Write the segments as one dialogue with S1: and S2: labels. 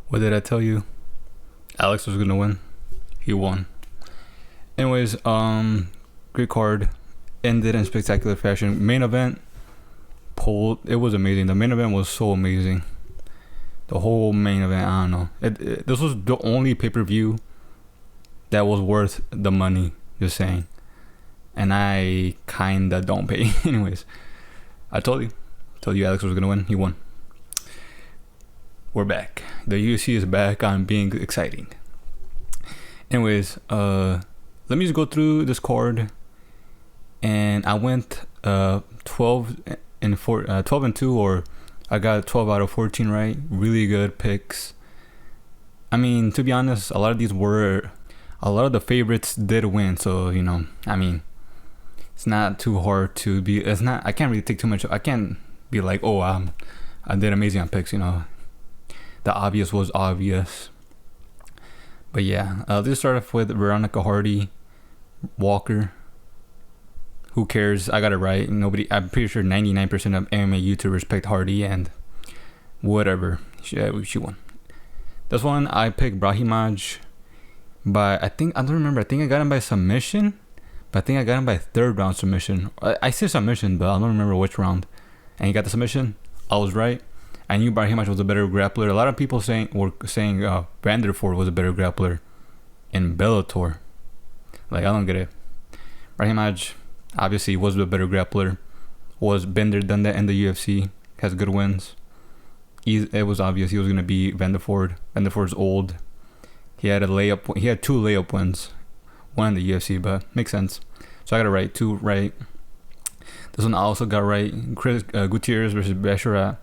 S1: What did I tell you? Alex was gonna win. He won. Anyways, great card. Ended in spectacular fashion. Main event pulled. It was amazing. The main event was so amazing. The whole main event. I don't know. This was the only pay-per-view that was worth the money. Just saying. And I kinda don't pay. Anyways, I told you Alex was gonna win. He won. We're back. The UFC is back on being exciting. Anyways, let me just go through this card. And I went 12 and 2, or I got 12 out of 14 right. Really good picks. I mean, to be honest, a lot of the favorites did win. So, it's not too hard to be. I can't really take too much. I can't be like, oh, I did amazing on picks. The obvious was obvious. But yeah, let's start off with Veronica Hardy, Walker. Who cares? I got it right. I'm pretty sure 99% of MMA YouTubers picked Hardy, and whatever. She won. This one, I picked Brahimaj by, I don't remember. I think I got him by submission. But I think I got him by third round submission. I said submission, but I don't remember which round. And he got the submission. I was right. I knew Brahimaj was a better grappler. A lot of people were saying Vanderford was a better grappler in Bellator. Like, I don't get it. Brahimaj obviously was a better grappler. Was been there, done that in the UFC. Has good wins. It was obvious he was going to be Vanderford. Vanderford's old. He had two layup wins. One in the UFC, but makes sense. So I got it right. 2 right. This one I also got right. Chris Gutierrez versus Basharat.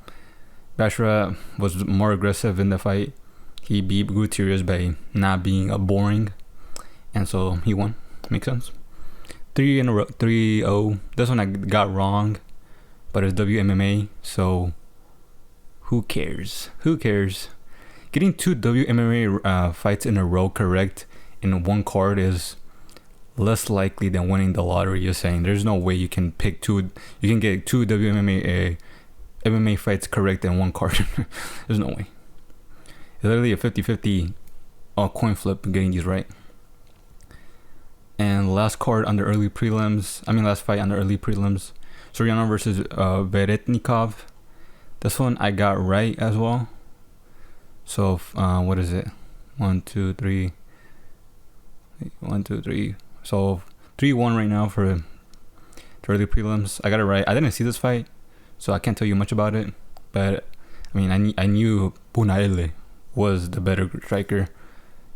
S1: Basharat was more aggressive in the fight. He beat Gutierrez by not being boring. And so he won. Makes sense. 3 in a row. 3-0. This one I got wrong. But it's WMMA. So who cares? Who cares? Getting 2 WMMA fights in a row correct in one card is less likely than winning the lottery. You're saying there's no way you can get 2 WMMA MMA fights correct in one card. There's no way. It's literally a 50-50 coin flip getting these right. And last fight under early prelims, Soriano versus Veretnikov. This one I got right as well. So what is it? 1, 2, 3. So 3-1 right now for early prelims. I got it right. I didn't see this fight, so I can't tell you much about it. But I mean, I knew Punaele was the better striker,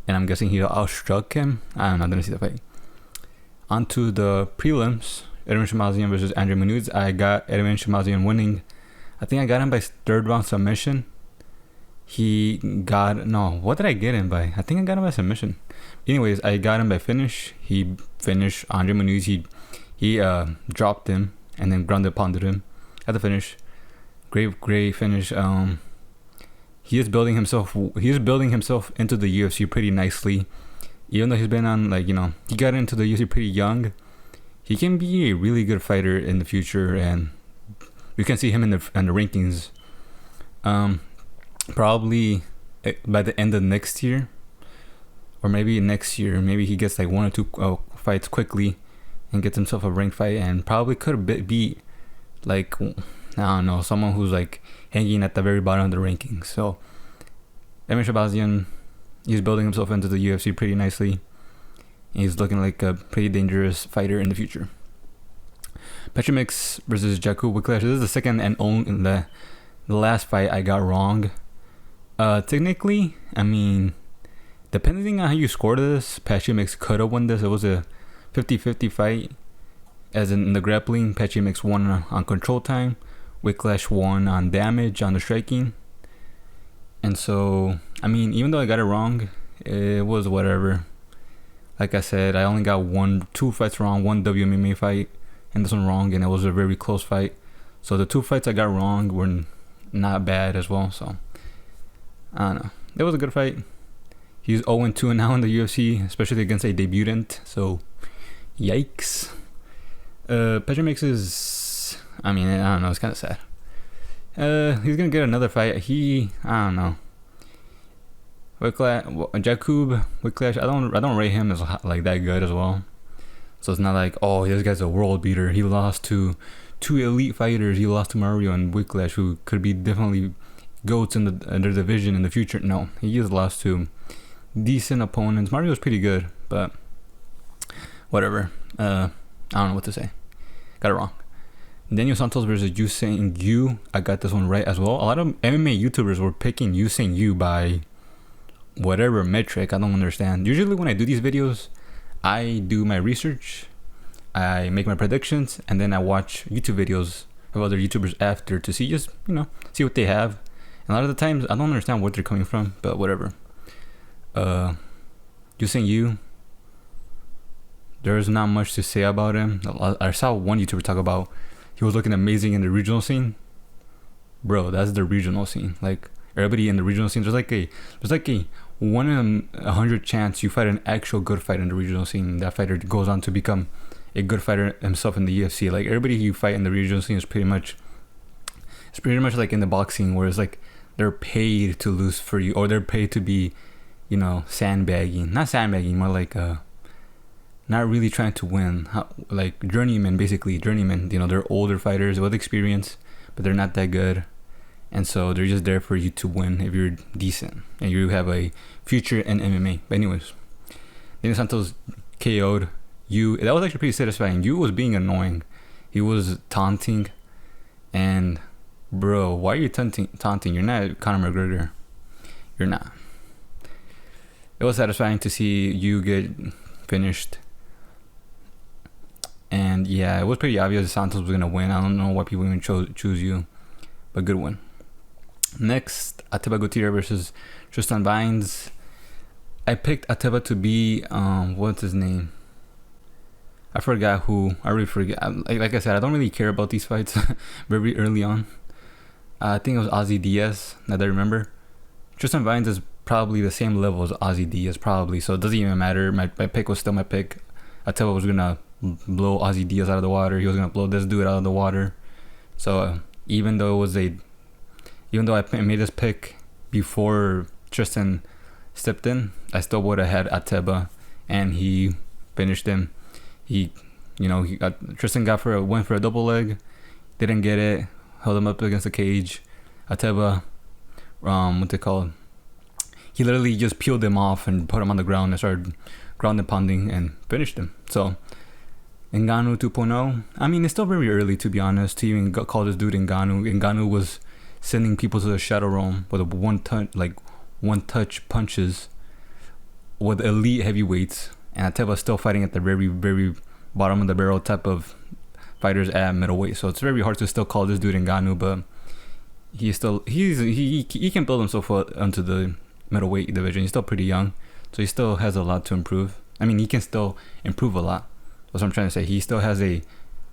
S1: and I'm guessing he outstruck him. I don't know. I didn't see the fight. On to the prelims. Edwin Shamazian versus Andrew Manuz. I got Edwin Shamazian winning. I think I got him by third round submission. What did I get him by? I think I got him by submission. Anyways, I got him by finish. He finished Andre Manuz. He dropped him and then ground and pounded him at the finish. Great finish. He is building himself into the UFC pretty nicely. Even though he's been on, he got into the UFC pretty young. He can be a really good fighter in the future, and we can see him in the rankings. Probably by the end of next year, or maybe next year, maybe he gets 1 or 2 fights quickly and gets himself a ranked fight, and probably could beat I don't know, someone who's hanging at the very bottom of the rankings. So Emir Shabazian, he's building himself into the UFC pretty nicely. He's looking like a pretty dangerous fighter in the future. Petromix versus Jakub Wiklash. This is the second and only in the last fight I got wrong. Technically, I mean, depending on how you scored this, Petromix could have won this. It was a 50-50 fight. As in the grappling, Petromix won on control time. Wiklash won on damage, on the striking. And so, I mean, even though I got it wrong, it was whatever. Like I said, I only got 2 fights wrong, 1 WMMA fight, and this one wrong, and it was a very close fight. So the 2 fights I got wrong were not bad as well. So I don't know. It was a good fight. He's 0-2 now in the UFC, especially against a debutant. So yikes. Petromix is, I don't know, it's kind of sad. He's gonna get another fight. I don't know. Jakub Whitclash, I don't rate him as like that good as well. So it's not like, oh, this guy's a world beater. He lost to two elite fighters. He lost to Mario and Whitclash, who could be definitely goats in their division in the future. No, he just lost to decent opponents. Mario's pretty good, but whatever. I don't know what to say. Got it wrong. Daniel Santos versus Usain Yu. I got this one right as well. A lot of MMA YouTubers were picking Usain Yu by whatever metric. I don't understand. Usually when I do these videos, I do my research, I make my predictions, and then I watch YouTube videos of other YouTubers after to see see what they have. And a lot of the times I don't understand where they're coming from, but whatever. Usain Yu, there's not much to say about him. I saw one YouTuber talk about he was looking amazing in the regional scene. Bro, that's the regional scene. Like, everybody in the regional scene, there's like a 1 in 100 chance you fight an actual good fighter in the regional scene. That fighter goes on to become a good fighter himself in the UFC. Like, everybody you fight in the regional scene is pretty much like in the boxing, where it's like they're paid to lose for you, or they're paid to be, sandbagging. Not sandbagging, more like not really trying to win. Like journeymen, basically. Journeymen, they're older fighters with experience, but they're not that good. And so they're just there for you to win if you're decent and you have a future in MMA. But anyways, Daniel Santos KO'd Yu. That was actually pretty satisfying. Yu was being annoying. He was taunting. And bro, why are you taunting? You're not Conor McGregor. You're not. It was satisfying to see Yu get finished. And yeah, it was pretty obvious that Santos was going to win. I don't know why people even choose Yu. But good win. Next, Ateba Gutierrez versus Tristan Vines. I picked Ateba to be, what's his name? I forgot who. I really forget. Like I said, I don't really care about these fights very early on. I think it was Ozzy Diaz, now that I remember. Tristan Vines is probably the same level as Ozzy Diaz, probably. So it doesn't even matter. My pick was still my pick. Ateba was going to blow Ozzy Diaz out of the water. He was going to blow this dude out of the water. So even though I made this pick before Tristan stepped in, I still would have had Ateba, and he finished him. Tristan went for a double leg, didn't get it, held him up against the cage. Ateba, he literally just peeled him off and put him on the ground and started ground and pounding and finished him. So Ngannou 2.0. I mean, it's still very early, to be honest, to even call this dude Ngannou. Ngannou was sending people to the shadow realm with one touch punches with elite heavyweights, and Ateba's still fighting at the very, very bottom of the barrel type of fighters at middleweight. So it's very hard to still call this dude Ngannou, but he can build himself up onto the middleweight division. He's still pretty young, so he still has a lot to improve. I mean, he can still improve a lot. That's what I'm trying to say. He still has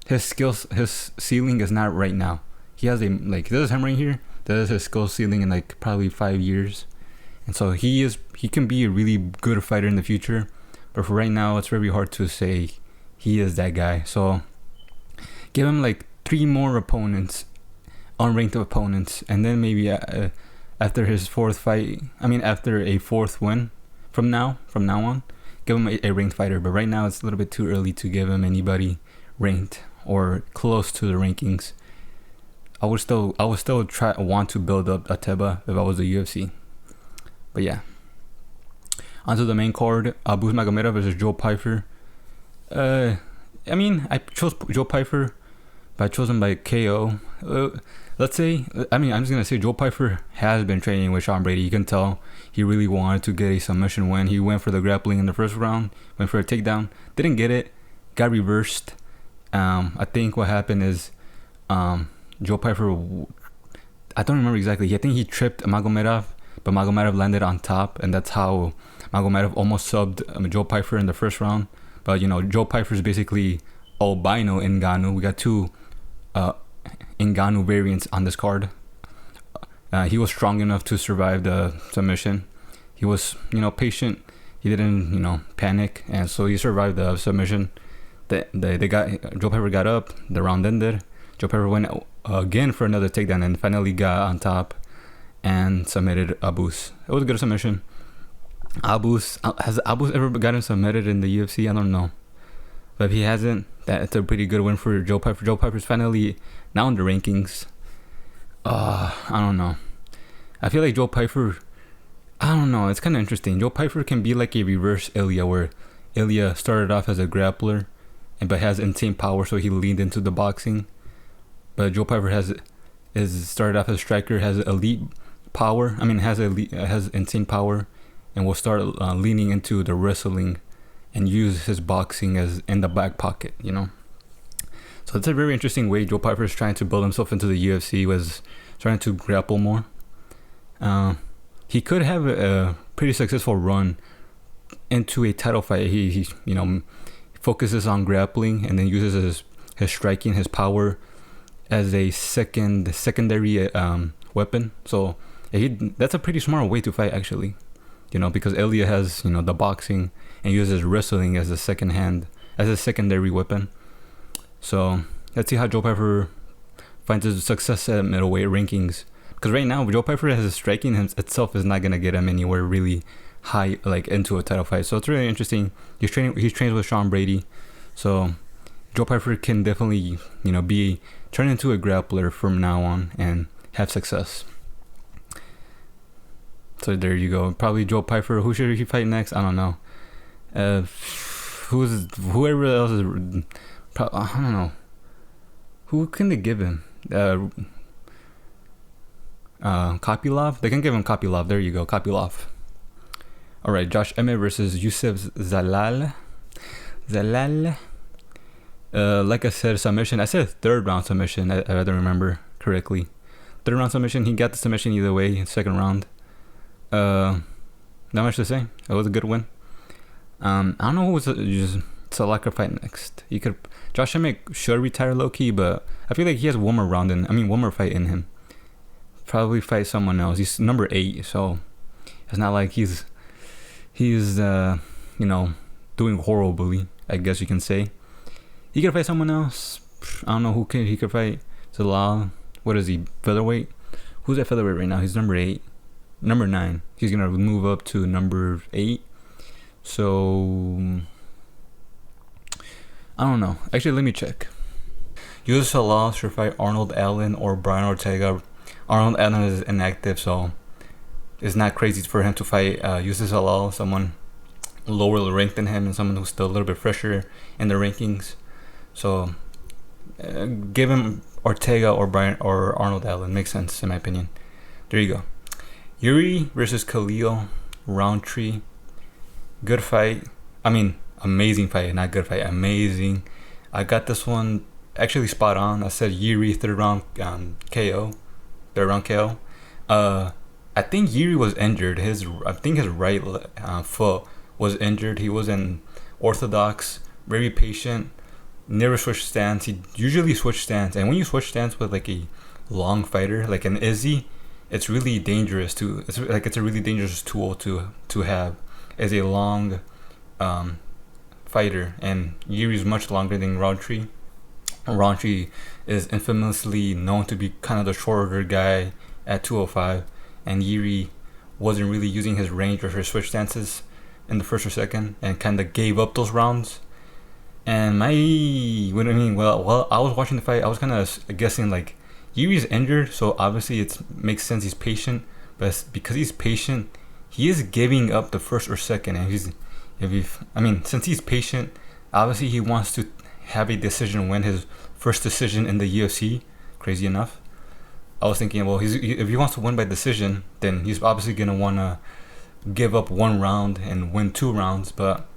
S1: his ceiling is not right now. He has this is him right here. That is his skill ceiling in like probably 5 years. And so he can be a really good fighter in the future. But for right now, it's very hard to say he is that guy. So give him like 3 more opponents, unranked opponents, and then maybe after his after a 4th win from now on, give him a ranked fighter. But right now, it's a little bit too early to give him anybody ranked or close to the rankings. I would still want to build up Ateba if I was the UFC. But yeah. Onto the main card, Abus Magomed versus Joe Pyfer. I chose Joe Pyfer, but I chose him by KO. I'm just gonna say Joe Pyfer has been training with Sean Brady. You can tell he really wanted to get a submission win. He went for the grappling in the first round, went for a takedown, didn't get it, got reversed. I think what happened is, Joe Pyfer, I don't remember exactly. I think he tripped Magomed, but Magomed landed on top, and that's how Magomed almost subbed Joe Pyfer in the first round. But Joe Pyfer is basically albino Ngannou. We got 2 Ngannou variants on this card. He was strong enough to survive the submission. He was patient. He didn't panic, and so he survived the submission. Joe Pyfer got up. The round ended. Joe Pyfer went again for another takedown and finally got on top and submitted Abus. It was a good submission. Has Abus ever gotten submitted in the UFC? I don't know, but if he hasn't, that's a pretty good win for Joe Pyfer. Joe Pyfer's finally now in the rankings. I don't know. I feel like Joe Pyfer. I don't know. It's kind of interesting. Joe Pyfer can be like a reverse Ilya, where Ilya started off as a grappler, but has insane power, so he leaned into the boxing. But Joe Pyfer is started off as a striker, has elite power. I mean, has insane power, and will start leaning into the wrestling, and use his boxing as in the back pocket. So it's a very interesting way Joe Pyfer is trying to build himself into the UFC. Was trying to grapple more. He could have a pretty successful run into a title fight. He focuses on grappling and then uses his striking, his power as a secondary weapon. So that's a pretty smart way to fight, actually. Because Ilya has the boxing and uses wrestling as a secondary weapon. So let's see how Joe Pyfer finds his success at middleweight rankings. Because right now, Joe Pyfer has his striking itself is not gonna get him anywhere really high, like into a title fight. So it's really interesting. He's trains with Sean Brady, so Joe Pyfer can definitely be turned into a grappler from now on and have success. So there you go. Probably Joe Pyfer. Who should he fight next? I don't know. Whoever else is. I don't know. Who can they give him? Kopylov? They can give him Kopylov. There you go, Kopylov. Alright, Josh Emmett versus Yusuf Zalal. Like I said, submission. I said third round submission. I don't remember correctly. Third round submission. He got the submission either way. Second round. Not much to say. It was a good win. I don't know who was Zalal fight next. Josh Emmett should retire low key, but I feel like he has one more fight in him. Probably fight someone else. He's number 8, so it's not like he's doing horribly, I guess you can say. He could fight someone else. I don't know who he could fight. Zalal. What is he? Featherweight? Who's at featherweight right now? He's number 8. Number 9. He's gonna move up to number 8. So I don't know. Actually, let me check. Yusuf Zalal should fight Arnold Allen or Brian Ortega. Arnold Allen is inactive, so it's not crazy for him to fight Yusuf Zalal, someone lower ranked than him and someone who's still a little bit fresher in the rankings. So give him Ortega or Arnold Allen. Makes sense in my opinion. There you go. Jiri versus Khalil, round 3. Good fight. I mean, amazing fight. Not good fight. Amazing. I got this one actually spot on. I said Jiri third round KO. Third round KO. I think Jiri was injured. His right foot was injured. He was an orthodox, very patient, never switched stance. He usually switched stance, and when you switch stance with like a long fighter, like an Izzy, it's really dangerous to. It's a really dangerous tool to have as a long fighter. And Jiri is much longer than Roundtree. Roundtree is infamously known to be kind of the shorter guy at 205, and Jiri wasn't really using his range or his switch stances in the first or second, and kind of gave up those rounds. And I was watching the fight, I was kind of guessing like Jiri's injured, so obviously it makes sense he's patient, but because he's patient, he is giving up the first or second, and since he's patient, obviously he wants to have a decision win, his first decision in the UFC. Crazy enough, I was thinking, well, if he wants to win by decision, then he's obviously gonna wanna give up one round and win 2 rounds, but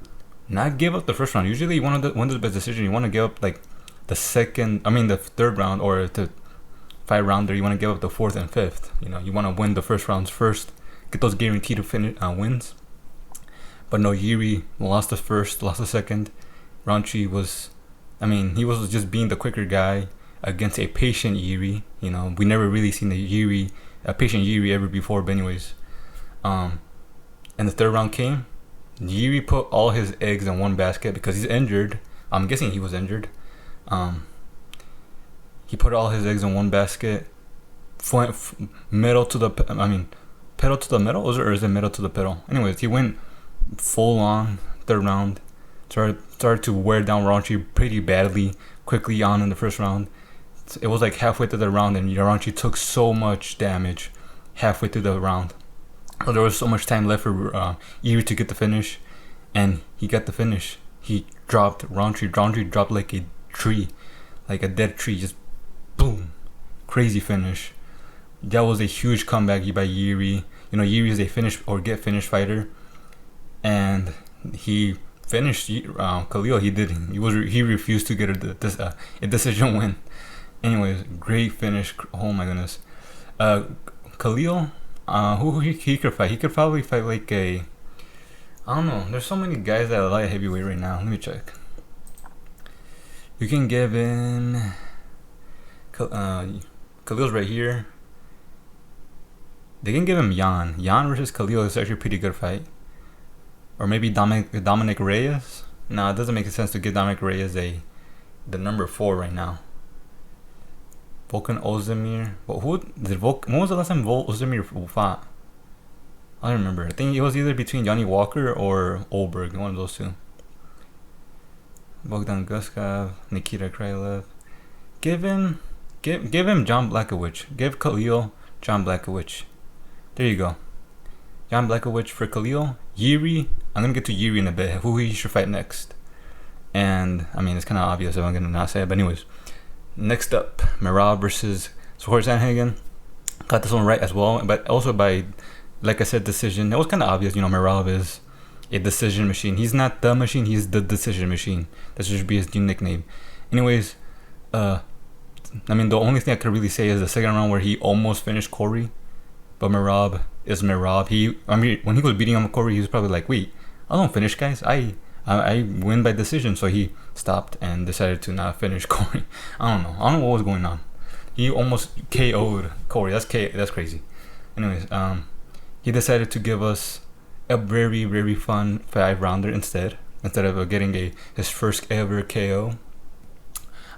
S1: not give up the first round. Usually, you want to win the best decision. You want to give up like the third round, or the 5 rounder. You want to give up the 4th and 5th. You want to win the first rounds first, get those guaranteed wins. But no, Jiri lost the first, lost the second. Roundtree was, he was just being the quicker guy against a patient Jiri. We never really seen a patient Jiri ever before. But anyways, and the third round came. Jiri put all his eggs in one basket because he's injured. I'm guessing he was injured. He put all his eggs in one basket. Pedal to the metal, or is it metal to the pedal? Anyways, he went full on third round. Started to wear down Raunchy pretty badly quickly on in the first round. It was like halfway through the round, and Raunchy took so much damage halfway through the round. So there was so much time left for Jiri to get the finish, and he got the finish. He dropped Raunchy. Raunchy dropped like a tree, like a dead tree, just boom, crazy finish. That was a huge comeback by Jiri. You know, Jiri is a finish or get finished fighter, and he finished Khalil. He refused to get a decision win. Anyways, great finish. Oh my goodness. Khalil, who he could fight? He could probably fight like I don't know. There's so many guys that are light heavyweight right now. Let me check. You can give him Khalil's right here. They can give him Jan. Jan versus Khalil is actually a pretty good fight. Or maybe Dominic Reyes. No, it doesn't make sense to give Dominic Reyes the number 4 right now. Volkan Ozdemir. When was the last time Ozdemir fought? I don't remember. I think it was either between Johnny Walker or Olberg, one of those two. Bogdan Guskov, Nikita Krylov. Give him John Blachowicz. Give Khalil John Blachowicz. There you go. John Blachowicz for Khalil. Jiri. I'm gonna get to Jiri in a bit. Who he should fight next. And I mean, it's kind of obvious if I'm gonna not say it. But anyways, next up, Merab versus Cory Sandhagen. Got this one right as well, but also by, like I said, decision. It was kind of obvious. You know, Merab is a decision machine. He's not the machine. He's the decision machine. That should be his new nickname. Anyways, I mean, the only thing I could really say is the second round where he almost finished Cory. But Merab is Merab. When he was beating on Cory, he was probably like, "Wait, I don't finish, guys. I win by decision." So he stopped and decided to not finish Cory. I don't know what was going on. He almost KO'd Cory. That's crazy. Anyways, he decided to give us a very, very fun 5-rounder instead of getting his first ever KO.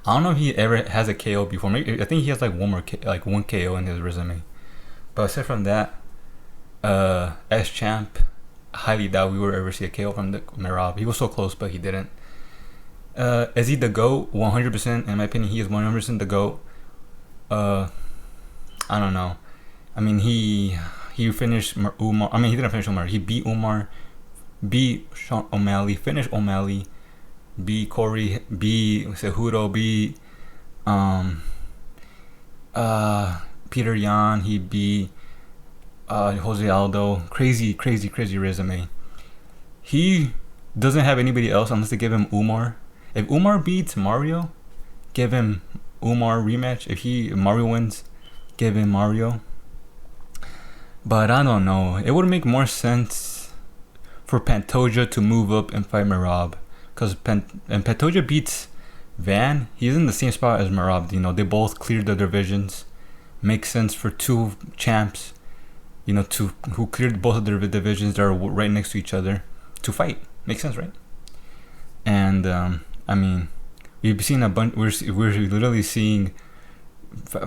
S1: I don't know if he ever has a KO before. Maybe, I think he has like one KO in his resume. But aside from that, as champ, highly doubt we will ever see a KO from the Merab. He was so close, but he didn't. Is he the GOAT? 100%. In my opinion, he is 100% the GOAT. I don't know. I mean, he finished Umar. I mean, he didn't finish Umar. He beat Umar, beat Sean O'Malley, finished O'Malley, beat Cory, beat Cejudo, beat Peter Yan. He beat Jose Aldo. Crazy resume. He doesn't have anybody else unless they give him Umar. If Umar beats Mario, give him Umar rematch. If Mario wins, give him Mario. But I don't know. It would make more sense for Pantoja to move up and fight Merab, because Pantoja beats Van. He's in the same spot as Merab. You know, they both cleared the divisions. Makes sense for two champs, you know, who cleared both of their divisions that are right next to each other to fight. Makes sense, right? And I mean, we've seen a bunch. We're literally seeing.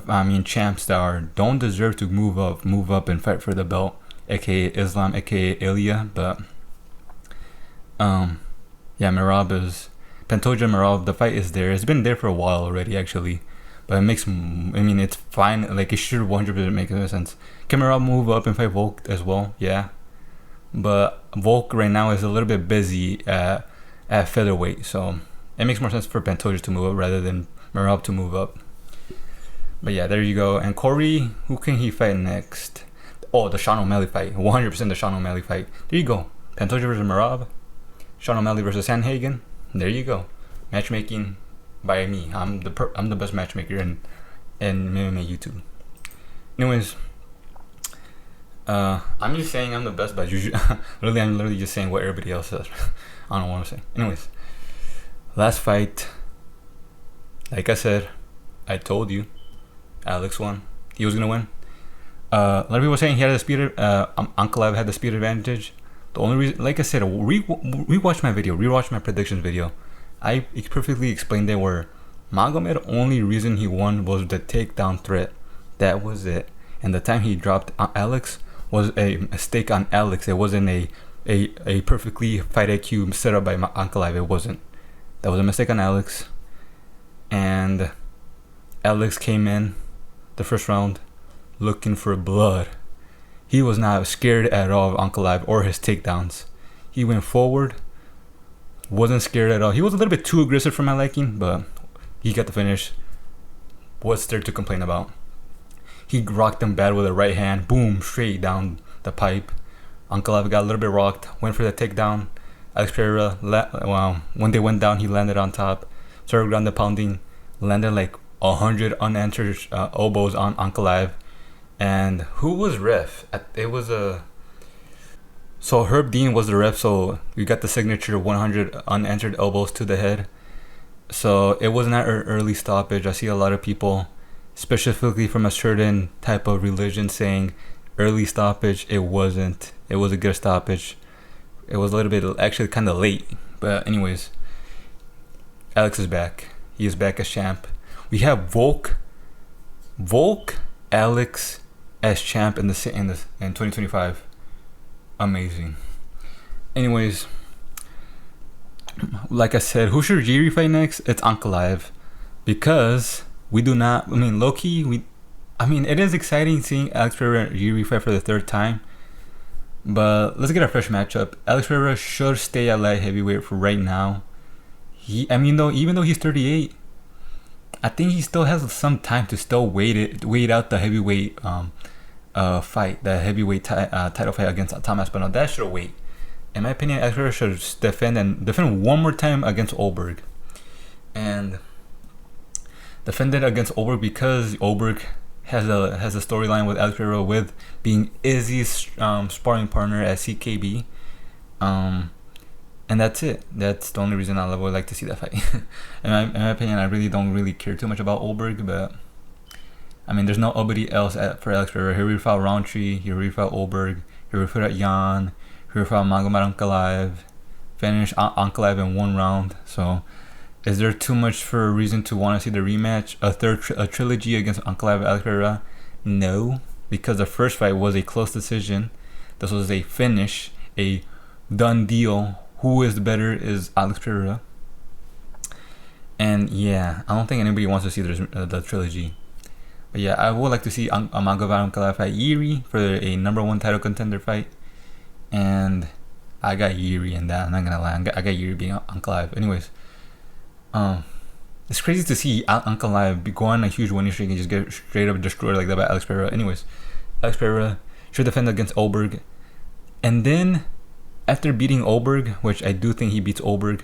S1: I mean, champs that don't deserve to move up and fight for the belt, aka Islam, aka Ilya. But yeah, Pantoja Merab. The fight is there. It's been there for a while already, actually. But it makes. I mean, it's fine. Like, it should 100% make sense. Can Merab move up and fight Volk as well? Yeah. But Volk right now is a little bit busy at featherweight, so it makes more sense for Pantoja to move up rather than Merab to move up. But yeah, there you go. And Cory, who can he fight next? Oh, the Sean O'Malley fight. 100% the Sean O'Malley fight. There you go. Pantoja versus Merab. Sean O'Malley versus Sandhagen. There you go. Matchmaking by me. I'm the best matchmaker in MMA YouTube. Anyways, I'm just saying I'm the best, but I'm literally just saying what everybody else says. I don't know what I'm saying. Anyways, last fight. Like I said, I told you, Alex won. He was gonna win. A lot of people were saying he had the speed. Ankalaev had the speed advantage. The only reason, like I said, rewatch my video, rewatch my predictions video. I perfectly explained it where Magomed, only reason he won was the takedown threat. That was it. And the time he dropped Alex was a mistake on Alex. It wasn't a a perfectly fight IQ set up by Ankalaev. It wasn't. That was a mistake on Alex. And Alex came in the first round looking for blood. He was not scared at all of Ankalaev or his takedowns. He went forward, wasn't scared at all. He was a little bit too aggressive for my liking, but he got the finish. What's there to complain about? He rocked him bad with a right hand. Boom, straight down the pipe. Ankalaev got a little bit rocked, went for the takedown. Alex Pereira, when they went down, he landed on top. Started ground the pounding, landed like 100 unanswered elbows on Ankalaev. And who was ref? It was So Herb Dean was the ref, so we got the signature 100 unanswered elbows to the head. So it was not an early stoppage. I see a lot of people, specifically from a certain type of religion, saying early stoppage. It wasn't. It was a good stoppage. It was a little bit, actually kind of late. But anyways, Alex is back. He is back as champ. We have Volk, Alex as champ in 2025. Amazing. Anyways, like I said, who should Jiri fight next? It's Ankalaev, because we do not. I mean, low-key, it is exciting seeing Alex Pereira and Jiri fight for the third time. But let's get a fresh matchup. Alex Pereira should stay at light heavyweight for right now. Even though he's 38, I think he still has some time to still wait out the heavyweight fight, the heavyweight title fight against Tom Aspinall. That should wait. In my opinion, Alex Pereira should defend one more time against Olberg, and defend it against Olberg because Olberg has a storyline with Alex Pereira with being Izzy's sparring partner at CKB, and that's it. That's the only reason I would like to see that fight. in my opinion, I really don't care too much about Olberg, but there's nobody else for Alex Pereira. He already fought Roundtree, he already fought Olberg, he already fought Jan, he already fought Magomed Ankalaev, finished Ankalaev in one round. So is there too much for a reason to want to see the rematch? A trilogy against Ankalaev and Alex Pereira? No, because the first fight was a close decision. This was a finish, a done deal. Who is better is Alex Pereira. And yeah, I don't think anybody wants to see the trilogy. But yeah, I would like to see Magomed Ankalaev fight Jiri for a number one title contender fight. And I got Jiri in that. I'm not gonna lie, I got Jiri being Ankalaev. Anyways, it's crazy to see Ankalaev go on a huge winning streak and just get straight up destroyed like that by Alex Pereira. Anyways, Alex Pereira should defend against Olberg, and then after beating Olberg, which I do think he beats Olberg,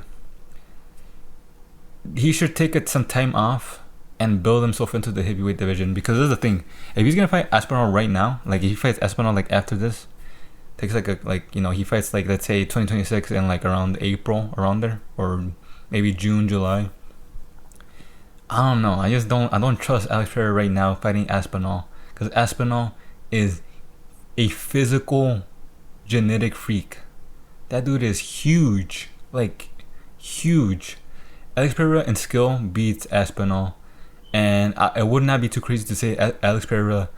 S1: he should take some time off and build himself into the heavyweight division. Because this is the thing: if he's gonna fight Aspinall right now, like if he fights Aspinall like after this, takes he fights like, let's say 2026 in like around April, around there, or maybe June, July. I don't know. I don't trust Alex Pereira right now fighting Aspinall, because Aspinall is a physical genetic freak. That dude is huge, like huge. Alex Pereira in skill beats Aspinall, and it would not be too crazy to say Alex Pereira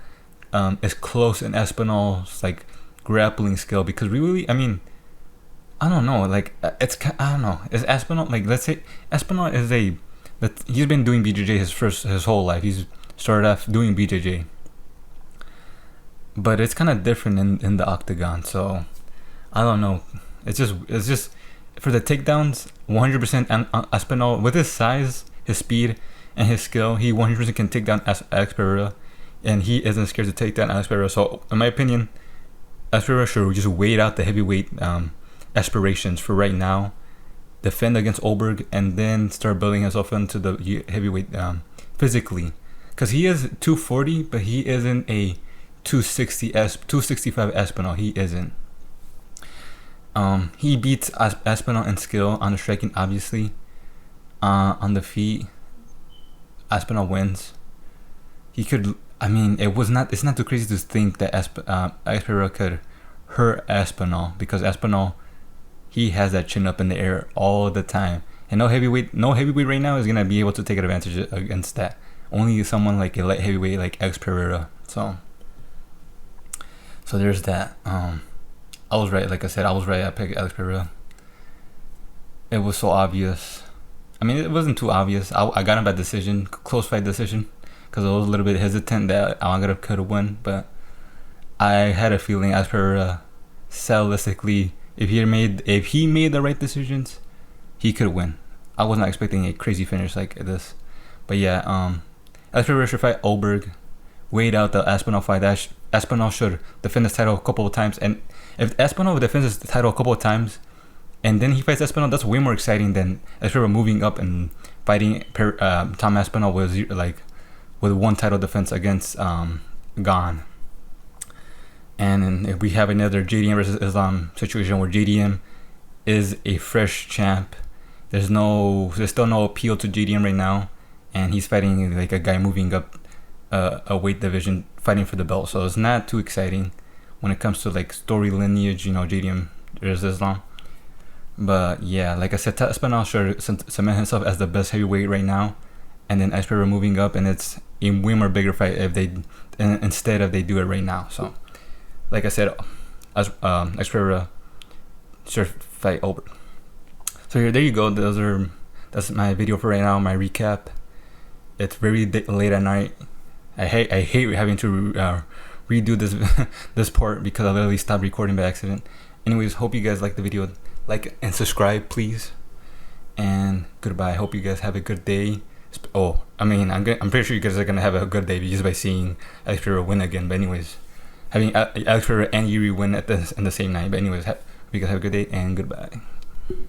S1: is close in Aspinall's like grappling skill, because I don't know, like I don't know. Is Aspinall, like, let's say Aspinall is he's been doing BJJ his whole life. He's started off doing BJJ, but it's kind of different in the octagon. So I don't know. It's just for the takedowns, 100% Aspinall, with his size, his speed, and his skill, he 100% can take down Alex Pereira, and he isn't scared to take down Alex Pereira. So in my opinion, Alex Pereira should just wait out the heavyweight aspirations for right now, defend against Olberg, and then start building himself into the heavyweight physically, because he is 240, but he isn't a 265 Aspinall. He isn't. He beats Aspinall in skill on the striking, obviously. On the feet, Aspinall wins. He could. It's not too crazy to think that Alex Pereira could hurt Aspinall, because Aspinall, he has that chin up in the air all the time, and no heavyweight right now is gonna be able to take advantage against that. Only someone like a light heavyweight like Alex Pereira. So there's that. I was right. Like I said, I was right. I picked Alex Pereira. It was so obvious. I mean, it wasn't too obvious. I got him by decision, close fight decision, because I was a little bit hesitant that Ankalaev could have won, but I had a feeling Alex Pereira, stylistically, if he made the right decisions, he could win. I was not expecting a crazy finish like this, but yeah, Alex Pereira should fight Oberg. Wait out the Aspinall fight. Aspinall should defend his title a couple of times, and if Aspinall defends his title a couple of times, and then he fights Aspinall, that's way more exciting than Alex Pereira moving up and fighting Tom Aspinall with one title defense against Gone. And then if we have another JDM versus Islam situation where JDM is a fresh champ, there's still no appeal to JDM right now, and he's fighting like a guy moving up a weight division, fighting for the belt. So it's not too exciting when it comes to like story lineage, JDM versus Islam. But yeah, like I said, Aspinall should cement himself as the best heavyweight right now, and then Pereira moving up, and it's a way more bigger fight instead of they do it right now. So, like I said, Pereira should fight over. So there you go. That's my video for right now. My recap. It's very late at night. I hate having to redo this part because I literally stopped recording by accident. Anyways, hope you guys like the video. Like and subscribe, please. And goodbye. Hope you guys have a good day. I'm pretty sure you guys are gonna have a good day just by seeing Alex Pereira win again. But anyways, having Alex Pereira and Jiri win in the same night. But anyways, you guys have a good day and goodbye.